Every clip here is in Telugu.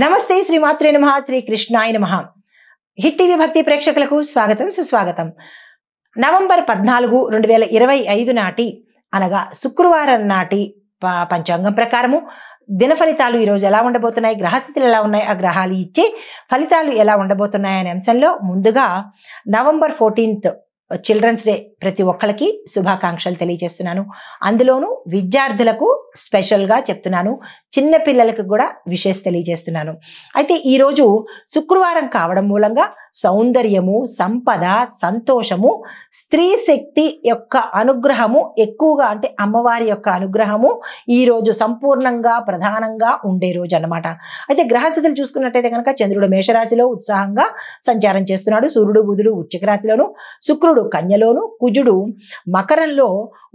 నమస్తే శ్రీమాత్రే నమః శ్రీ కృష్ణాయ నమః. హిట్ టీవీ భక్తి ప్రేక్షకులకు స్వాగతం సుస్వాగతం. నవంబర్ 14, 2025 నాటి అనగా శుక్రవారం నాటి పంచాంగం ప్రకారము దిన ఫలితాలు ఈరోజు ఎలా ఉండబోతున్నాయి, గ్రహస్థితులు ఎలా ఉన్నాయి, ఆ గ్రహాలు ఇచ్చే ఫలితాలు ఎలా ఉండబోతున్నాయి అనే అంశంలో ముందుగా నవంబర్ 14th చిల్డ్రన్స్ డే ప్రతి ఒక్కరికి శుభాకాంక్షలు తెలియజేస్తున్నాను. అందులోనూ విద్యార్థులకు స్పెషల్గా చెప్తున్నాను, చిన్న పిల్లలకు కూడా విషెస్ తెలియజేస్తున్నాను. అయితే ఈరోజు శుక్రవారం కావడం మూలంగా సౌందర్యము, సంపద, సంతోషము, స్త్రీ శక్తి యొక్క అనుగ్రహము ఎక్కువగా, అంటే అమ్మవారి యొక్క అనుగ్రహము ఈరోజు సంపూర్ణంగా ప్రధానంగా ఉండే రోజు అన్నమాట. అయితే గ్రహస్థితులు చూసుకున్నట్టయితే కనుక చంద్రుడు మేషరాశిలో ఉత్సాహంగా సంచారం చేస్తున్నాడు. సూర్యుడు బుధుడు వృశ్చిక రాశిలోను, శుక్రుడు కన్యలోను, కుజుడు మకరంలో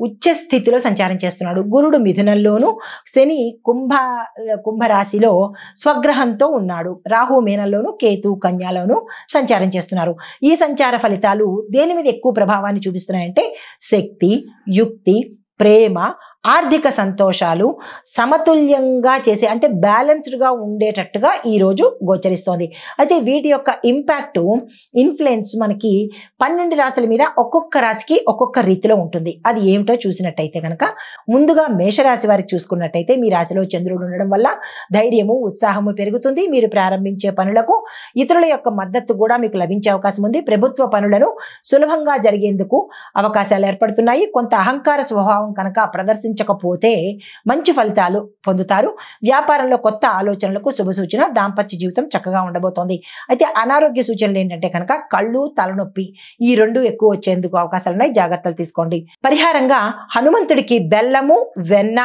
ఉచ్చ స్థితిలో సంచారం చేస్తున్నాడు. గురుడు మిథునంలోను, శని కుంభరాశిలో స్వగ్రహంతో ఉన్నాడు. రాహు మీనంలోను, కేతు కన్యలోను సంచారం చేస్తున్నారు. ఈ సంచార ఫలితాలు దేని మీద ఎక్కువ ప్రభావాన్ని చూపిస్తున్నాయంటే శక్తి, యుక్తి, ప్రేమ, ఆర్థిక సంతోషాలు సమతుల్యంగా చేసే, అంటే బ్యాలెన్స్డ్గా ఉండేటట్టుగా ఈరోజు గోచరిస్తోంది. అయితే వీటి యొక్క ఇంపాక్ట్, ఇన్ఫ్లుయెన్స్ మనకి 12 రాశుల మీద ఒక్కొక్క రాశికి ఒక్కొక్క రీతిలో ఉంటుంది. అది ఏమిటో చూసినట్టయితే కనుక ముందుగా మేషరాశి వారికి చూసుకున్నట్టయితే మీ రాశిలో చంద్రుడు ఉండడం వల్ల ధైర్యము, ఉత్సాహము పెరుగుతుంది. మీరు ప్రారంభించే పనులకు ఇతరుల యొక్క మద్దతు కూడా మీకు లభించే అవకాశం ఉంది. ప్రభుత్వ పనులను సులభంగా జరిగేందుకు అవకాశాలు ఏర్పడుతున్నాయి. కొంత అహంకార స్వభావం కనుక ప్రదర్శించకపోతే మంచి ఫలితాలు పొందుతారు. వ్యాపారంలో కొత్త ఆలోచనలకు శుభ సూచన. దాంపత్య జీవితం చక్కగా ఉండబోతోంది. అయితే అనారోగ్య సూచనలు ఏంటంటే కనుక కళ్ళు, తలనొప్పి ఈ రెండు ఎక్కువ వచ్చేందుకు అవకాశాలు ఉన్నాయి. జాగ్రత్తలు తీసుకోండి. పరిహారంగా హనుమంతుడికి బెల్లము, వెన్న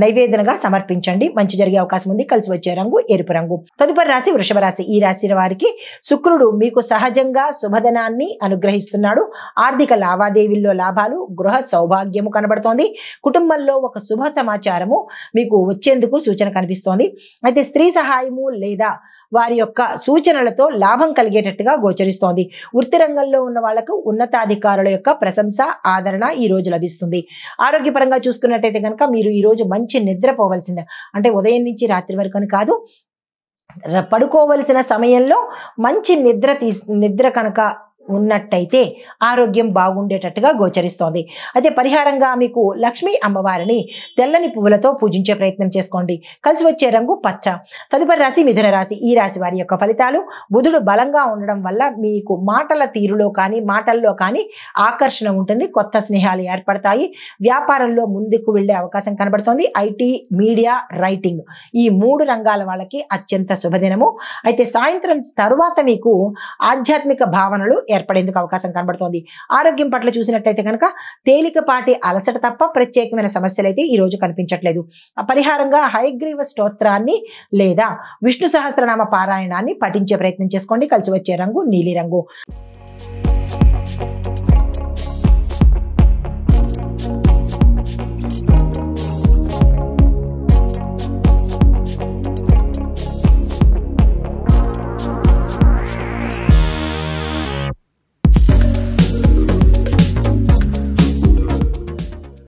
నైవేద్యంగా సమర్పించండి. మంచి జరిగే అవకాశం ఉంది. కలిసి వచ్చే రంగు ఎరుపు రంగు. తదుపరి రాశి వృషభ రాశి. ఈ రాశి వారికి శుక్రుడు మీకు సహజంగా శుభధనాన్ని అనుగ్రహిస్తున్నాడు. ఆర్థిక లావాదేవీల్లో లాభాలు, గృహ సౌభాగ్యము కనబడుతోంది. కుటుంబంలో ఒక శుభ సమాచారము మీకు వచ్చేందుకు సూచన కనిపిస్తోంది. అయితే స్త్రీ సహాయము లేదా వారి యొక్క సూచనలతో లాభం కలిగేటట్టుగా గోచరిస్తోంది. వృత్తి రంగంలో ఉన్న వాళ్లకు ఉన్నతాధికారుల యొక్క ప్రశంస, ఆదరణ ఈ రోజు లభిస్తుంది. ఆరోగ్యపరంగా చూసుకున్నట్టయితే కనుక మీరు ఈ రోజు మంచి నిద్రపోవలసిందే. అంటే ఉదయం నుంచి రాత్రి వరకు అని కాదు, పడుకోవలసిన సమయంలో మంచి నిద్ర కనుక ఉన్నట్టయితే ఆరోగ్యం బాగుండేటట్టుగా గోచరిస్తోంది. అయితే పరిహారంగా మీకు లక్ష్మీ అమ్మవారిని తెల్లని పువ్వులతో పూజించే ప్రయత్నం చేసుకోండి. కలిసి వచ్చే రంగు పచ్చ. తదుపరి రాశి మిథున రాశి. ఈ రాశి వారి యొక్క ఫలితాలు బుధుడు బలంగా ఉండడం వల్ల మీకు మాటల తీరులో కానీ మాటల్లో కానీ ఆకర్షణ ఉంటుంది. కొత్త స్నేహాలు ఏర్పడతాయి. వ్యాపారంలో ముందుకు వెళ్లే అవకాశం కనబడుతోంది. ఐటీ, మీడియా, రైటింగ్ ఈ 3 రంగాల వాళ్ళకి అత్యంత శుభదినము. అయితే సాయంత్రం తరువాత మీకు ఆధ్యాత్మిక భావనలు ఏర్పడేందుకు అవకాశం కనబడుతోంది. ఆరోగ్యం పట్ల చూసినట్టయితే కనుక తేలికపాటి అలసట తప్ప ప్రత్యేకమైన సమస్యలు అయితే ఈ రోజు కనిపించట్లేదు. పరిహారంగా హయగ్రీవ స్తోత్రాన్ని లేదా విష్ణు సహస్రనామ పారాయణాన్ని పఠించే ప్రయత్నం చేసుకోండి. కలిసి వచ్చే రంగు నీలిరంగు.